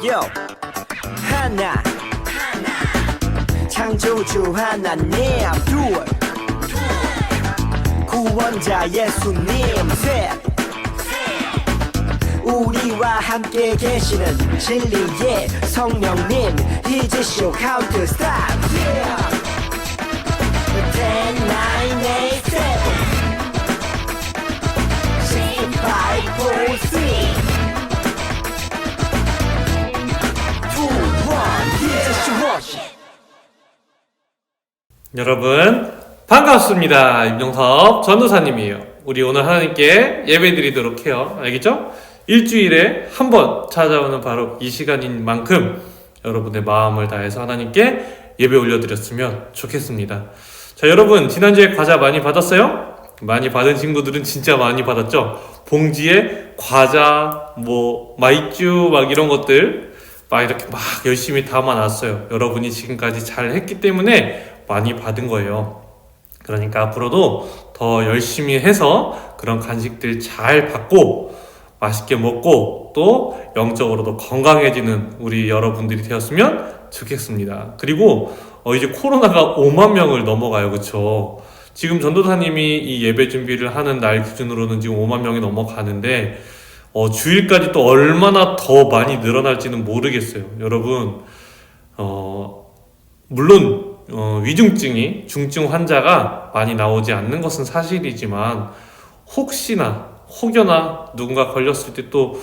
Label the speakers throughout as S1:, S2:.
S1: Yo 하나 창조주 하나님 둘 구원자 예수님 셋 우리와 함께 계시는 진리의 성령님 이제 쇼 카운트 스탑 yeah. 10, 9, 8, 7 6, 5, 4, 3 2, 1 이제 쇼
S2: 여러분 반갑습니다. 임종섭 전도사님이에요. 우리 오늘 하나님께 예배 드리도록 해요. 알겠죠? 일주일에 한 번 찾아오는 바로 이 시간인 만큼 여러분의 마음을 다해서 하나님께 예배 올려드렸으면 좋겠습니다. 자, 여러분 지난주에 과자 많이 받았어요? 많이 받은 친구들은 진짜 많이 받았죠? 봉지에 과자, 마이쮸 막 이런 것들 막 이렇게 막 열심히 담아놨어요. 여러분이 지금까지 잘 했기 때문에 많이 받은 거예요. 그러니까 앞으로도 더 열심히 해서 그런 간식들 잘 받고 맛있게 먹고 또 영적으로도 건강해지는 우리 여러분들이 되었으면 좋겠습니다. 그리고 이제 코로나가 5만 명을 넘어가요. 그쵸? 지금 전도사님이 이 예배 준비를 하는 날 기준으로는 지금 5만 명이 넘어가는데 주일까지 또 얼마나 더 많이 늘어날지는 모르겠어요. 여러분 물론 위중증이 중증 환자가 많이 나오지 않는 것은 사실이지만 혹여나 누군가 걸렸을 때 또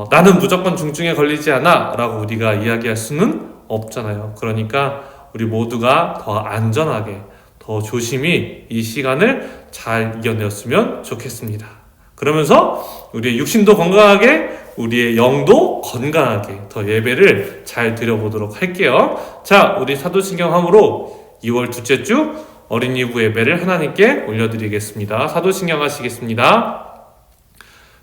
S2: 나는 무조건 중증에 걸리지 않아 라고 우리가 이야기할 수는 없잖아요. 그러니까 우리 모두가 더 안전하게 더 조심히 이 시간을 잘 이겨내었으면 좋겠습니다. 그러면서 우리의 육신도 건강하게 우리의 영도 건강하게 더 예배를 잘 드려보도록 할게요. 자, 우리 사도신경함으로 2월 둘째 주 어린이부 예배를 하나님께 올려드리겠습니다. 사도신경 하시겠습니다.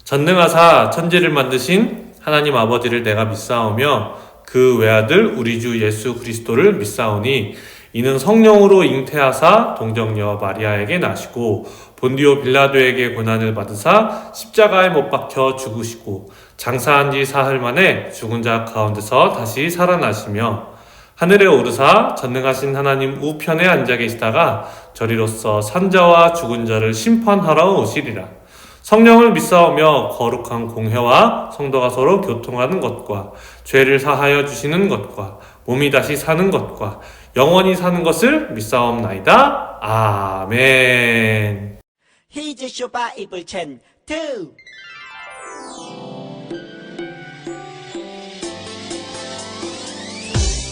S2: 전능하사 천지를 만드신 하나님 아버지를 내가 믿사오며 그 외아들 우리 주 예수 그리스도를 믿사오니 이는 성령으로 잉태하사 동정녀 마리아에게 나시고 본디오 빌라도에게 고난을 받으사 십자가에 못 박혀 죽으시고 장사한 지 사흘 만에 죽은 자 가운데서 다시 살아나시며 하늘에 오르사 전능하신 하나님 우편에 앉아 계시다가 저리로서 산자와 죽은 자를 심판하러 오시리라. 성령을 믿사오며 거룩한 공회와 성도가 서로 교통하는 것과 죄를 사하여 주시는 것과 몸이 다시 사는 것과 영원히 사는 것을 믿사옵나이다. 아멘.
S1: 이제 쇼 바이블 챈 2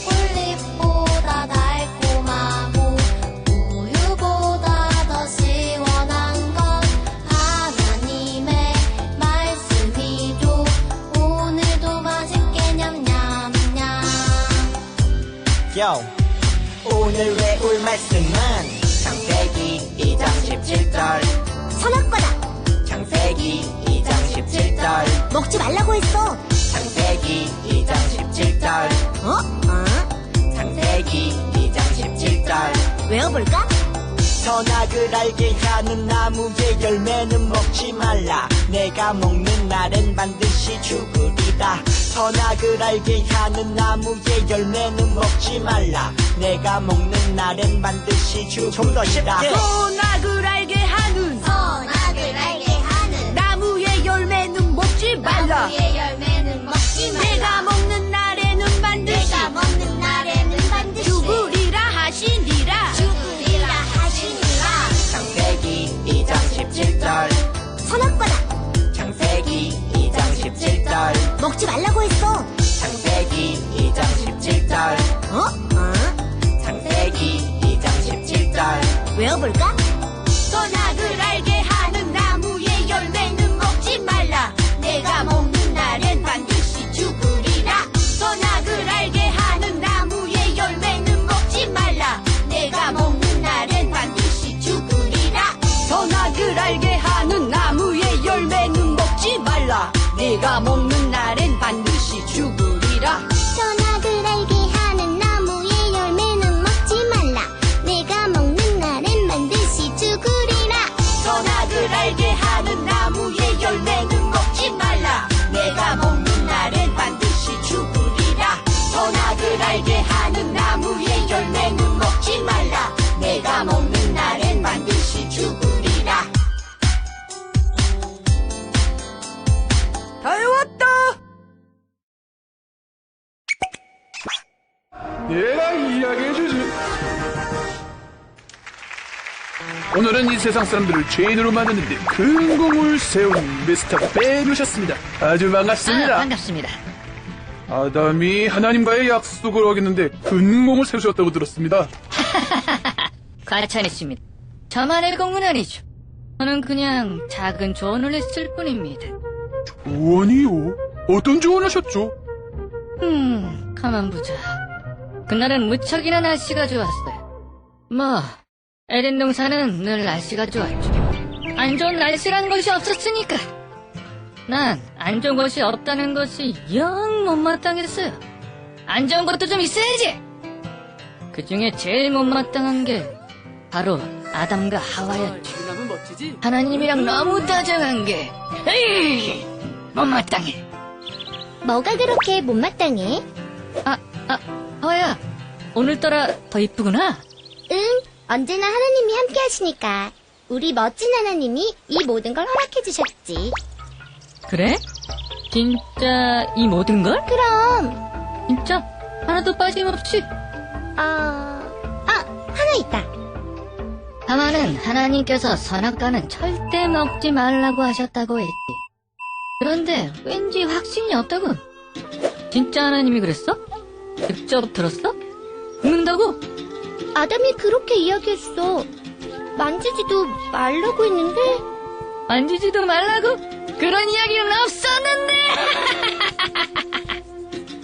S3: 꿀잎보다 달콤하고 우유보다 더 시원한 건 하나님의 말씀이죠. 오늘도 맛있게 냠냠냠.
S1: Yo 오늘 외울 말씀은 창세기 2장 17절
S3: 선악과다.
S1: 창세기 2장 17절
S3: 먹지 말라고 했어.
S1: 창세기 2장 17절 창세기 2장 17절
S3: 외워볼까?
S1: 선악을 알게 하는 나무의 열매는 먹지 말라 내가 먹는 날엔 반드시 죽으리다 선악을 알게 하는 나무의 열매는 먹지 말라 내가 먹는 날엔 반드시 죽으리다 좀 더 쉽게
S4: 선악을 알게 하는 나무의 열매는 먹지 말라.
S3: 나무의 열매는 먹지 말라.
S4: 내가 먹는 날에는 반드시 죽으리라 하시니라.
S1: 창세기 2장 17절
S3: 선악과다.
S1: 창세기 2장 17절
S3: 먹지 말라고 했어.
S1: 창세기 2장 17절 창세기 2장 17절
S3: 외워볼까?
S4: 선악을 알게 하는 나무의 열매는 먹지 말라. 내가 먹는 날엔 반드시 죽으리라. 선악을 알게 하는 나무의 열매는 먹지 말라. 내가 먹는 날엔 반드시 죽으리라. 선악을 알게 하는 나무의 열매는 먹지 말라. 내가 먹는 날엔 반드시 죽으리라.
S3: 선악을 알게 하는 나무의 열매는 먹지 말라. 내가 먹는 날엔 반드시 죽으리라.
S4: 선악을 알게 하는 나무의 열매는 먹지 말라. 내가 먹는 날엔 반드시 죽으리라.
S5: 내가 이야기해주지. 오늘은 이 세상 사람들을 죄인으로 만드는데 큰 공을 세운 미스터 벤 오셨습니다. 아주 반갑습니다.
S6: 반갑습니다.
S5: 아담이 하나님과의 약속을 어겼는데 큰 공을 세우셨다고 들었습니다.
S6: 과찬했습니다. 저만의 공은 아니죠. 저는 그냥 작은 조언을 했을 뿐입니다.
S5: 조언이요? 어떤 조언하셨죠?
S6: 가만 보자. 그날은 무척이나 날씨가 좋았어요. 뭐, 에덴 동산은 늘 날씨가 좋았죠. 안 좋은 날씨란 것이 없었으니까. 난 안 좋은 것이 없다는 것이 영 못마땅했어요. 안 좋은 것도 좀 있어야지! 그 중에 제일 못마땅한 게 바로 아담과 하와였죠. 하나님이랑 너무 다정한 게, 에이! 못마땅해.
S3: 뭐가 그렇게 못마땅해?
S6: 하와야, 오늘따라 더 이쁘구나.
S3: 응, 언제나 하나님이 함께 하시니까. 우리 멋진 하나님이 이 모든 걸 허락해 주셨지.
S6: 그래? 진짜 이 모든 걸?
S3: 그럼,
S6: 진짜? 하나도 빠짐없이?
S3: 하나 있다.
S6: 하와는 하나님께서 선악과는 절대 먹지 말라고 하셨다고 했지. 그런데 왠지 확신이 없다고. 진짜 하나님이 그랬어? 직접 들었어? 먹는다고?
S3: 아담이 그렇게 이야기했어. 만지지도 말라고 했는데.
S6: 만지지도 말라고? 그런 이야기는 없었는데!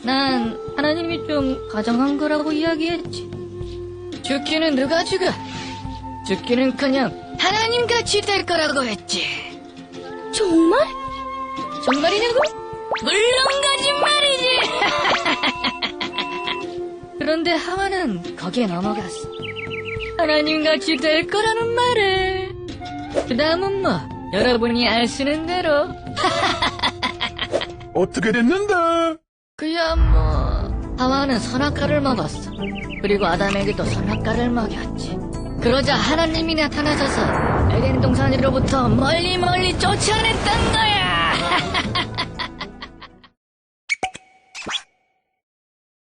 S6: 난 하나님이 좀 가정한 거라고 이야기했지. 죽기는 누가 죽어? 죽기는커녕 하나님같이 될 거라고 했지.
S3: 정말?
S6: 정말이냐고? 물론 거짓말이지! 그런데 하와는 거기에 넘어갔어. 하나님같이 될 거라는 말에. 그 다음은 뭐, 여러분이 아시는 대로.
S5: 어떻게 됐는데?
S6: 그야 뭐, 하와는 선악과를 먹었어. 그리고 아담에게도 선악과를 먹였지. 그러자 하나님이 나타나셔서 에덴 동산으로부터 멀리 쫓아냈던 거야.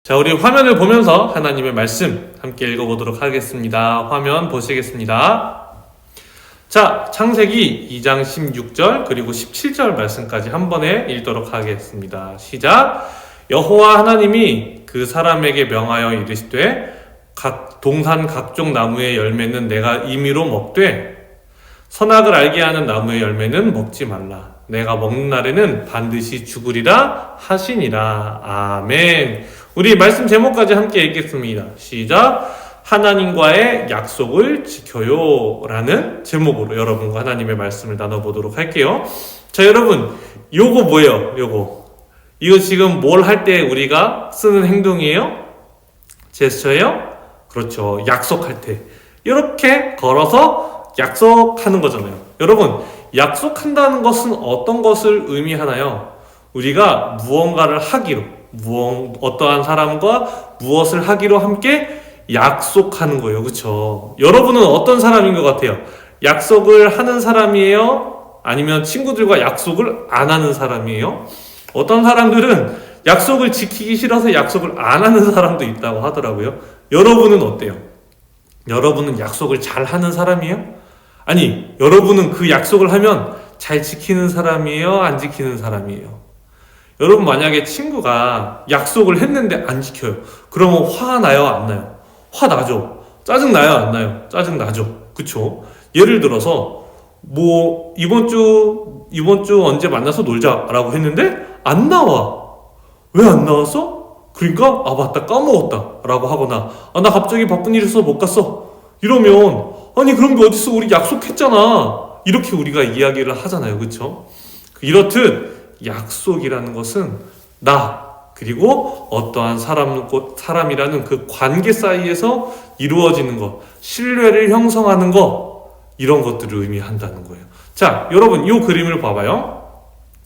S2: 자, 우리 화면을 보면서 하나님의 말씀 함께 읽어보도록 하겠습니다. 화면 보시겠습니다. 자, 창세기 2장 16절 그리고 17절 말씀까지 한 번에 읽도록 하겠습니다. 시작. 여호와 하나님이 그 사람에게 명하여 이르시되 각 동산 각종 나무의 열매는 내가 임의로 먹되 선악을 알게 하는 나무의 열매는 먹지 말라. 내가 먹는 날에는 반드시 죽으리라 하시니라. 아멘. 우리 말씀 제목까지 함께 읽겠습니다. 시작. 하나님과의 약속을 지켜요 라는 제목으로 여러분과 하나님의 말씀을 나눠보도록 할게요. 자, 여러분, 요거 뭐예요? 이거 지금 뭘 할 때 우리가 쓰는 행동이에요? 제스처예요? 그렇죠. 약속할 때 이렇게 걸어서 약속하는 거잖아요. 여러분, 약속한다는 것은 어떤 것을 의미하나요? 우리가 무언가를 하기로, 어떠한 사람과 무엇을 하기로 함께 약속하는 거예요. 그렇죠? 여러분은 어떤 사람인 것 같아요? 약속을 하는 사람이에요? 아니면 친구들과 약속을 안 하는 사람이에요? 어떤 사람들은 약속을 지키기 싫어서 약속을 안 하는 사람도 있다고 하더라고요. 여러분은 어때요? 여러분은 약속을 잘 하는 사람이에요? 아니, 여러분은 그 약속을 하면 잘 지키는 사람이에요? 안 지키는 사람이에요? 여러분, 만약에 친구가 약속을 했는데 안 지켜요. 그러면 화가 나요? 안 나요? 화 나죠? 짜증 나요? 안 나요? 짜증 나죠? 그쵸? 예를 들어서 뭐 이번 주 언제 만나서 놀자라고 했는데 안 나와. 왜 안 나왔어? 그러니까 맞다, 까먹었다 라고 하거나 나 갑자기 바쁜 일 있어서 못 갔어 이러면 아니 그런 게 어딨어, 우리 약속했잖아, 이렇게 우리가 이야기를 하잖아요. 그쵸? 이렇듯 약속이라는 것은 나 그리고 어떠한 사람이라는 그 관계 사이에서 이루어지는 것, 신뢰를 형성하는 것, 이런 것들을 의미한다는 거예요. 자, 여러분, 이 그림을 봐봐요.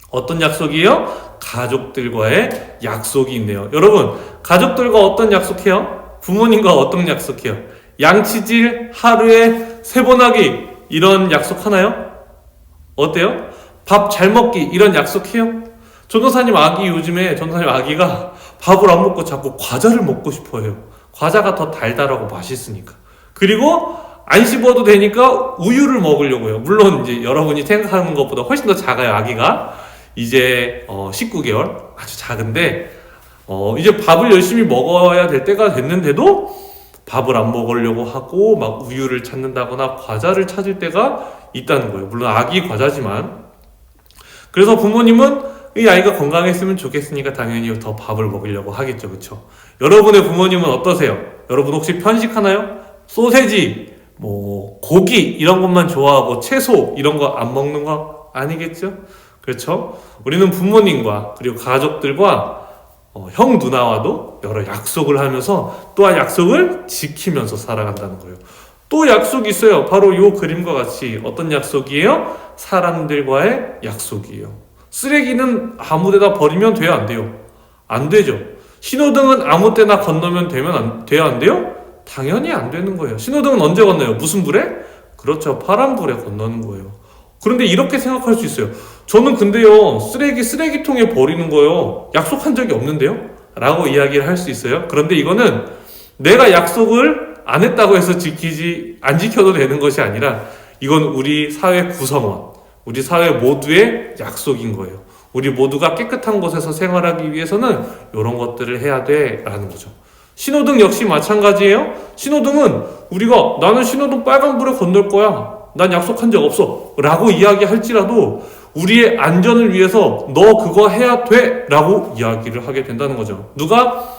S2: 어떤 약속이에요? 가족들과의 약속이 있네요. 여러분, 가족들과 어떤 약속해요? 부모님과 어떤 약속해요? 양치질 하루에 3번 하기, 이런 약속 하나요? 어때요? 밥 잘 먹기, 이런 약속해요? 전도사님 아기가 밥을 안 먹고 자꾸 과자를 먹고 싶어 해요. 과자가 더 달달하고 맛있으니까. 그리고 안 씹어도 되니까 우유를 먹으려고요. 물론 이제 여러분이 생각하는 것보다 훨씬 더 작아요, 아기가. 이제 19개월, 아주 작은데 이제 밥을 열심히 먹어야 될 때가 됐는데도 밥을 안 먹으려고 하고 막 우유를 찾는다거나 과자를 찾을 때가 있다는 거예요. 물론 아기 과자지만. 그래서 부모님은 이 아이가 건강했으면 좋겠으니까 당연히 더 밥을 먹으려고 하겠죠. 그렇죠? 여러분의 부모님은 어떠세요? 여러분 혹시 편식하나요? 소세지, 뭐 고기 이런 것만 좋아하고 채소 이런 거 안 먹는 거 아니겠죠? 그렇죠? 우리는 부모님과 그리고 가족들과 형 누나와도 여러 약속을 하면서 또한 약속을 지키면서 살아간다는 거예요. 또 약속이 있어요. 바로 이 그림과 같이 어떤 약속이에요? 사람들과의 약속이에요. 쓰레기는 아무 데다 버리면 돼요, 안 돼요? 안 되죠. 신호등은 아무 때나 건너면 돼요, 안 돼요? 당연히 안 되는 거예요. 신호등은 언제 건너요? 무슨 불에? 그렇죠. 파란 불에 건너는 거예요. 그런데 이렇게 생각할 수 있어요. 저는 근데요, 쓰레기통에 버리는 거요, 약속한 적이 없는데요? 라고 이야기를 할 수 있어요. 그런데 이거는 내가 약속을 안 했다고 해서 안 지켜도 되는 것이 아니라 이건 우리 사회 구성원, 우리 사회 모두의 약속인 거예요. 우리 모두가 깨끗한 곳에서 생활하기 위해서는 이런 것들을 해야 돼 라는 거죠. 신호등 역시 마찬가지예요. 신호등은 우리가 나는 신호등 빨간불에 건널 거야, 난 약속한 적 없어 라고 이야기할지라도 우리의 안전을 위해서 너 그거 해야 돼 라고 이야기를 하게 된다는 거죠. 누가?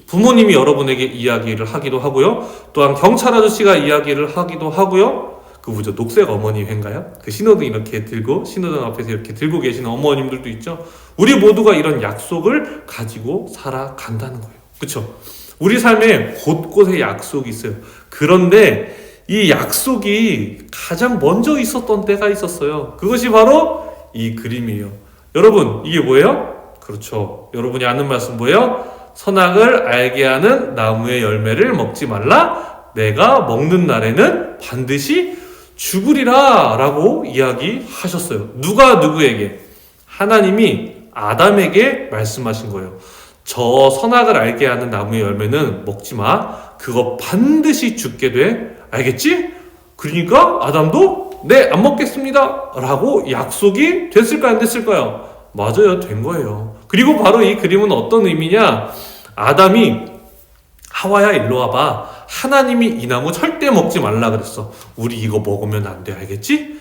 S2: 부모님이 여러분에게 이야기를 하기도 하고요. 또한 경찰 아저씨가 이야기를 하기도 하고요. 그 뭐죠? 녹색 어머니 회인가요? 그 신호등 이렇게 들고, 신호등 앞에서 이렇게 들고 계시는 어머님들도 있죠. 우리 모두가 이런 약속을 가지고 살아간다는 거예요. 그쵸? 우리 삶에 곳곳에 약속이 있어요. 그런데 이 약속이 가장 먼저 있었던 때가 있었어요. 그것이 바로 이 그림이에요. 여러분, 이게 뭐예요? 그렇죠. 여러분이 아는 말씀 뭐예요? 선악을 알게 하는 나무의 열매를 먹지 말라. 내가 먹는 날에는 반드시 죽으리라 라고 이야기하셨어요. 누가 누구에게? 하나님이 아담에게 말씀하신 거예요. 저 선악을 알게 하는 나무의 열매는 먹지 마. 그거 반드시 죽게 돼. 알겠지? 그러니까 아담도 네, 안 먹겠습니다 라고 약속이 됐을까요, 안 됐을까요? 맞아요, 된 거예요. 그리고 바로 이 그림은 어떤 의미냐? 아담이 하와야 일로 와봐, 하나님이 이 나무 절대 먹지 말라 그랬어. 우리 이거 먹으면 안 돼, 알겠지?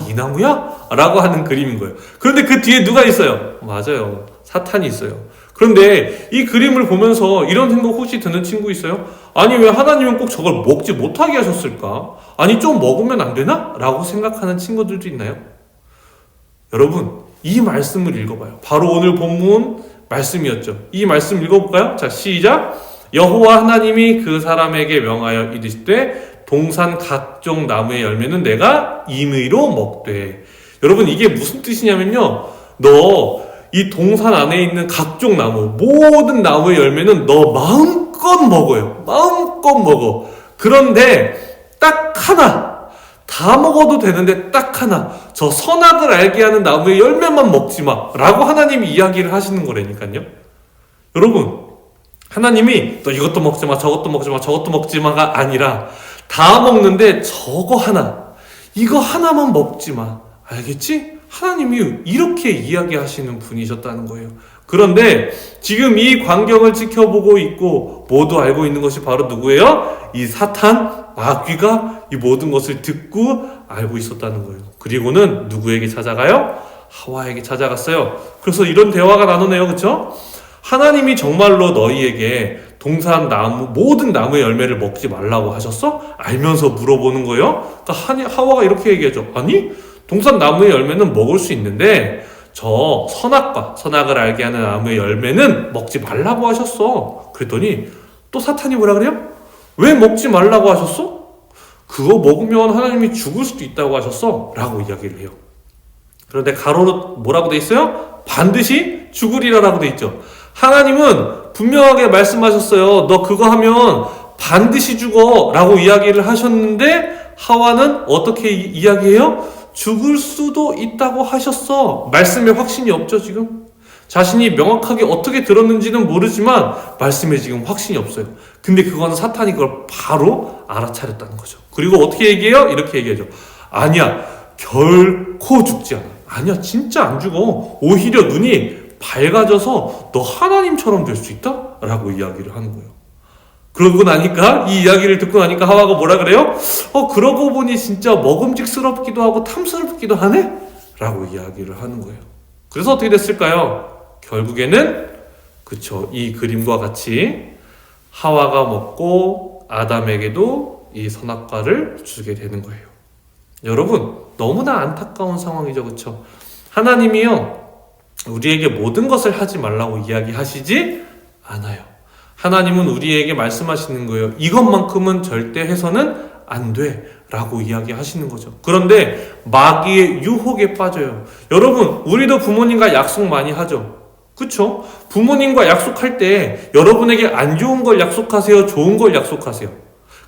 S2: 이 나무야? 라고 하는 그림인 거예요. 그런데 그 뒤에 누가 있어요? 맞아요, 사탄이 있어요. 그런데 이 그림을 보면서 이런 생각 혹시 드는 친구 있어요? 아니, 왜 하나님은 꼭 저걸 먹지 못하게 하셨을까? 아니, 좀 먹으면 안 되나? 라고 생각하는 친구들도 있나요? 여러분, 이 말씀을 읽어봐요. 바로 오늘 본문 말씀이었죠. 이 말씀 읽어볼까요? 자, 시작. 여호와 하나님이 그 사람에게 명하여 이르시되 동산 각종 나무의 열매는 내가 임의로 먹되. 여러분, 이게 무슨 뜻이냐면요, 너 이 동산 안에 있는 각종 나무, 모든 나무의 열매는 너 마음껏 먹어요. 마음껏 먹어. 그런데 딱 하나, 다 먹어도 되는데 딱 하나, 저 선악을 알게 하는 나무의 열매만 먹지 마 라고 하나님이 이야기를 하시는 거라니까요. 여러분, 하나님이 너 이것도 먹지 마, 저것도 먹지 마, 저것도 먹지 마가 아니라 다 먹는데 저거 하나, 이거 하나만 먹지 마. 알겠지? 하나님이 이렇게 이야기하시는 분이셨다는 거예요. 그런데 지금 이 광경을 지켜보고 있고 모두 알고 있는 것이 바로 누구예요? 이 사탄, 마귀가 이 모든 것을 듣고 알고 있었다는 거예요. 그리고는 누구에게 찾아가요? 하와에게 찾아갔어요. 그래서 이런 대화가 나누네요. 그렇죠? 하나님이 정말로 너희에게 동산 나무, 모든 나무의 열매를 먹지 말라고 하셨어? 알면서 물어보는 거예요. 그러니까 하와가 이렇게 얘기하죠. 아니, 동산 나무의 열매는 먹을 수 있는데 저 선악을 알게 하는 나무의 열매는 먹지 말라고 하셨어. 그랬더니 또 사탄이 뭐라 그래요? 왜 먹지 말라고 하셨어? 그거 먹으면 하나님이 죽을 수도 있다고 하셨어 라고 이야기를 해요. 그런데 가로로 뭐라고 돼 있어요? 반드시 죽으리라 라고 돼 있죠. 하나님은 분명하게 말씀하셨어요. 너 그거 하면 반드시 죽어 라고 이야기를 하셨는데 하와는 어떻게 이야기해요? 죽을 수도 있다고 하셨어. 말씀에 확신이 없죠, 지금? 자신이 명확하게 어떻게 들었는지는 모르지만 말씀에 지금 확신이 없어요. 근데 그건 사탄이 그걸 바로 알아차렸다는 거죠. 그리고 어떻게 얘기해요? 이렇게 얘기하죠. 아니야, 결코 죽지 않아. 아니야, 진짜 안 죽어. 오히려 눈이 밝아져서 너 하나님처럼 될 수 있다? 라고 이야기를 하는 거예요. 그러고 나니까, 이 이야기를 듣고 나니까 하와가 뭐라 그래요? 그러고 보니 진짜 먹음직스럽기도 하고 탐스럽기도 하네? 라고 이야기를 하는 거예요. 그래서 어떻게 됐을까요? 결국에는 그쵸, 이 그림과 같이 하와가 먹고 아담에게도 이 선악과를 주게 되는 거예요. 여러분, 너무나 안타까운 상황이죠. 그쵸? 하나님이요, 우리에게 모든 것을 하지 말라고 이야기하시지 않아요. 하나님은 우리에게 말씀하시는 거예요. 이것만큼은 절대 해서는 안 돼 라고 이야기하시는 거죠. 그런데 마귀의 유혹에 빠져요. 여러분, 우리도 부모님과 약속 많이 하죠. 그쵸? 부모님과 약속할 때 여러분에게 안 좋은 걸 약속하세요? 좋은 걸 약속하세요?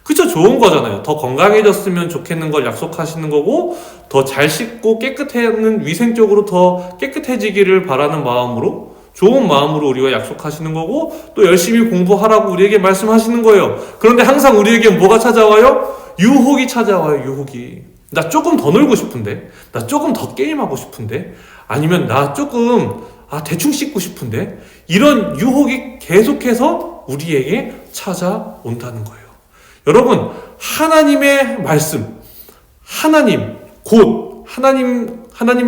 S2: 그쵸? 좋은 거잖아요. 더 건강해졌으면 좋겠는 걸 약속하시는 거고, 더 잘 씻고 깨끗해는 위생적으로 더 깨끗해지기를 바라는 마음으로, 좋은 마음으로 우리와 약속하시는 거고, 또 열심히 공부하라고 우리에게 말씀하시는 거예요. 그런데 항상 우리에게 뭐가 찾아와요? 유혹이 찾아와요. 유혹이. 나 조금 더 놀고 싶은데, 나 조금 더 게임하고 싶은데, 아니면 나 조금 대충 씻고 싶은데, 이런 유혹이 계속해서 우리에게 찾아온다는 거예요. 여러분, 하나님의 말씀, 하나님의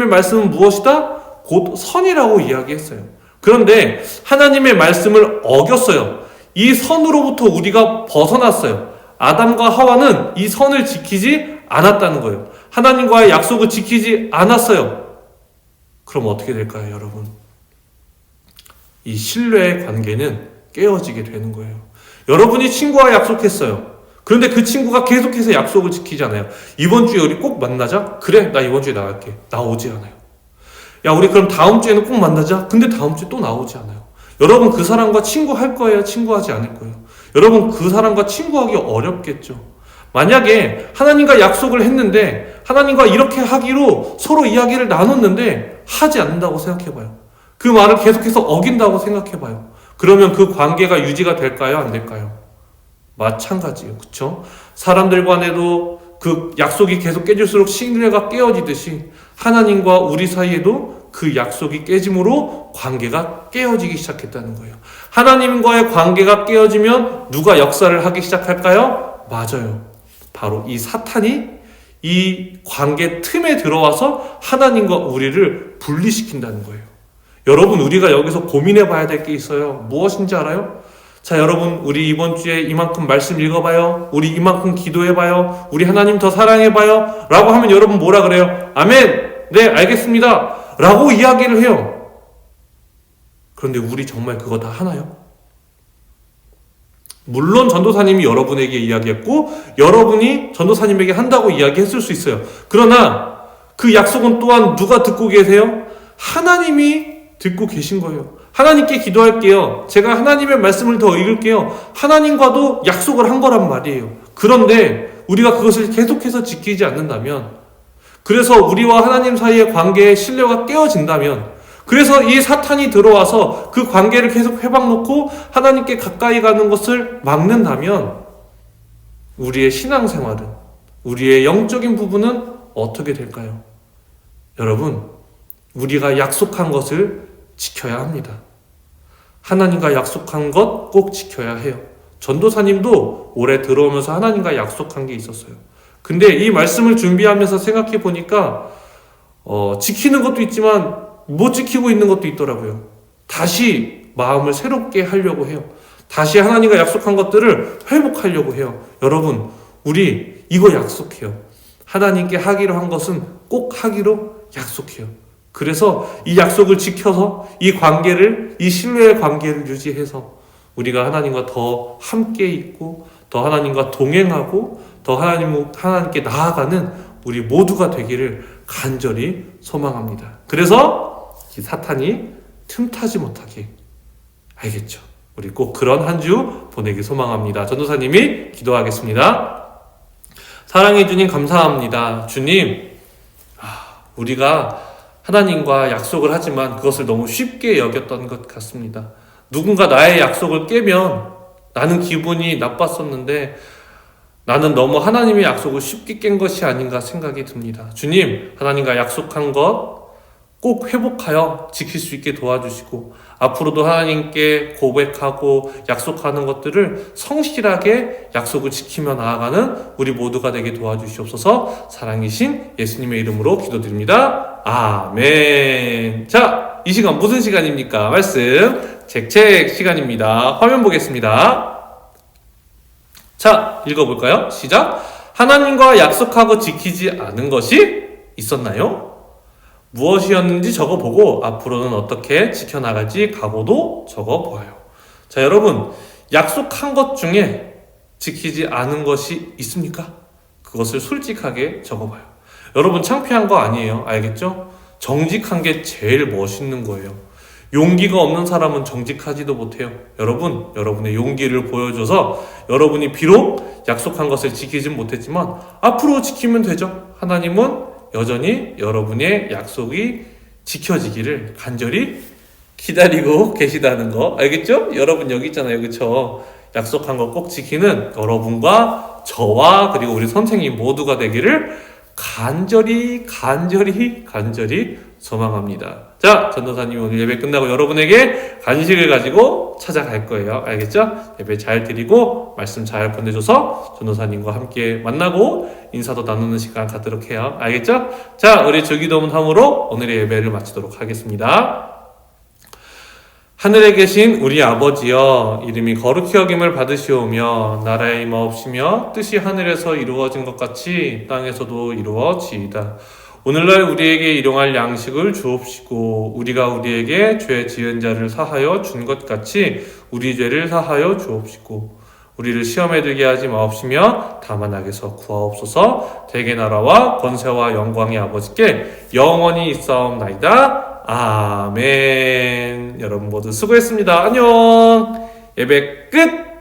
S2: 말씀은 무엇이다? 곧 선이라고 이야기했어요. 그런데 하나님의 말씀을 어겼어요. 이 선으로부터 우리가 벗어났어요. 아담과 하와는 이 선을 지키지 않았다는 거예요. 하나님과의 약속을 지키지 않았어요. 그럼 어떻게 될까요, 여러분? 이 신뢰의 관계는 깨어지게 되는 거예요. 여러분이 친구와 약속했어요. 그런데 그 친구가 계속해서 약속을 지키지 않아요. 이번 주에 우리 꼭 만나자? 그래, 나 이번 주에 나갈게. 나오지 않아요. 야, 우리 그럼 다음 주에는 꼭 만나자? 근데 다음 주에 또 나오지 않아요. 여러분, 그 사람과 친구할 거예요? 친구하지 않을 거예요? 여러분, 그 사람과 친구하기 어렵겠죠. 만약에 하나님과 약속을 했는데 하나님과 이렇게 하기로 서로 이야기를 나눴는데 하지 않는다고 생각해봐요. 그 말을 계속해서 어긴다고 생각해봐요. 그러면 그 관계가 유지가 될까요? 안 될까요? 마찬가지예요. 그쵸? 사람들 간에도 그 약속이 계속 깨질수록 신뢰가 깨어지듯이 하나님과 우리 사이에도 그 약속이 깨짐으로 관계가 깨어지기 시작했다는 거예요. 하나님과의 관계가 깨어지면 누가 역사를 하기 시작할까요? 맞아요. 바로 이 사탄이 이 관계 틈에 들어와서 하나님과 우리를 분리시킨다는 거예요. 여러분, 우리가 여기서 고민해 봐야 될 게 있어요. 무엇인지 알아요? 자, 여러분, 우리 이번 주에 이만큼 말씀 읽어봐요. 우리 이만큼 기도해봐요. 우리 하나님 더 사랑해봐요. 라고 하면 여러분 뭐라 그래요? 아멘! 네, 알겠습니다. 라고 이야기를 해요. 그런데 우리 정말 그거 다 하나요? 물론 전도사님이 여러분에게 이야기했고 여러분이 전도사님에게 한다고 이야기했을 수 있어요. 그러나 그 약속은 또한 누가 듣고 계세요? 하나님이 듣고 계신 거예요. 하나님께 기도할게요. 제가 하나님의 말씀을 더 읽을게요. 하나님과도 약속을 한 거란 말이에요. 그런데 우리가 그것을 계속해서 지키지 않는다면, 그래서 우리와 하나님 사이의 관계의 신뢰가 깨어진다면, 그래서 이 사탄이 들어와서 그 관계를 계속 회박놓고 하나님께 가까이 가는 것을 막는다면 우리의 신앙생활은, 우리의 영적인 부분은 어떻게 될까요? 여러분, 우리가 약속한 것을 지켜야 합니다. 하나님과 약속한 것 꼭 지켜야 해요. 전도사님도 올해 들어오면서 하나님과 약속한 게 있었어요. 근데 이 말씀을 준비하면서 생각해 보니까 지키는 것도 있지만 못 지키고 있는 것도 있더라고요. 다시 마음을 새롭게 하려고 해요. 다시 하나님과 약속한 것들을 회복하려고 해요. 여러분, 우리 이거 약속해요. 하나님께 하기로 한 것은 꼭 하기로 약속해요. 그래서 이 약속을 지켜서 이 관계를, 이 신뢰의 관계를 유지해서 우리가 하나님과 더 함께 있고 더 하나님과 동행하고 더 하나님께 나아가는 우리 모두가 되기를 간절히 소망합니다. 그래서 이 사탄이 틈타지 못하게, 알겠죠? 우리 꼭 그런 한 주 보내기 소망합니다. 전도사님이 기도하겠습니다. 사랑해 주님 감사합니다. 주님, 우리가 하나님과 약속을 하지만 그것을 너무 쉽게 여겼던 것 같습니다. 누군가 나의 약속을 깨면 나는 기분이 나빴었는데 나는 너무 하나님의 약속을 쉽게 깬 것이 아닌가 생각이 듭니다. 주님, 하나님과 약속한 것 꼭 회복하여 지킬 수 있게 도와주시고 앞으로도 하나님께 고백하고 약속하는 것들을 성실하게 약속을 지키며 나아가는 우리 모두가 되게 도와주시옵소서. 사랑이신 예수님의 이름으로 기도드립니다. 아멘. 자, 이 시간 무슨 시간입니까? 말씀 책책 시간입니다. 화면 보겠습니다. 자, 읽어볼까요? 시작. 하나님과 약속하고 지키지 않은 것이 있었나요? 무엇이었는지 적어보고 앞으로는 어떻게 지켜나갈지 각오도 적어보아요. 자, 여러분, 약속한 것 중에 지키지 않은 것이 있습니까? 그것을 솔직하게 적어봐요. 여러분, 창피한 거 아니에요. 알겠죠? 정직한 게 제일 멋있는 거예요. 용기가 없는 사람은 정직하지도 못해요. 여러분, 여러분의 용기를 보여줘서 여러분이 비록 약속한 것을 지키진 못했지만 앞으로 지키면 되죠. 하나님은 여전히 여러분의 약속이 지켜지기를 간절히 기다리고 계시다는 거 알겠죠? 여러분 여기 있잖아요. 그쵸? 약속한 거 꼭 지키는 여러분과 저와 그리고 우리 선생님 모두가 되기를 간절히 소망합니다. 자, 전도사님이 오늘 예배 끝나고 여러분에게 간식을 가지고 찾아갈 거예요. 알겠죠? 예배 잘 드리고 말씀 잘 보내줘서 전도사님과 함께 만나고 인사도 나누는 시간 갖도록 해요. 알겠죠? 자, 우리 주기도문함으로 오늘의 예배를 마치도록 하겠습니다. 하늘에 계신 우리 아버지여, 이름이 거룩히 여김을 받으시오며 나라의 임하옵시며 뜻이 하늘에서 이루어진 것 같이 땅에서도 이루어지이다. 오늘날 우리에게 일용할 양식을 주옵시고 우리가 우리에게 죄 지은 자를 사하여 준 것 같이 우리 죄를 사하여 주옵시고 우리를 시험에 들게 하지 마옵시며 다만 악에서 구하옵소서. 대개 나라와 권세와 영광의 아버지께 영원히 있사옵나이다. 아멘. 여러분 모두 수고했습니다. 안녕. 예배 끝.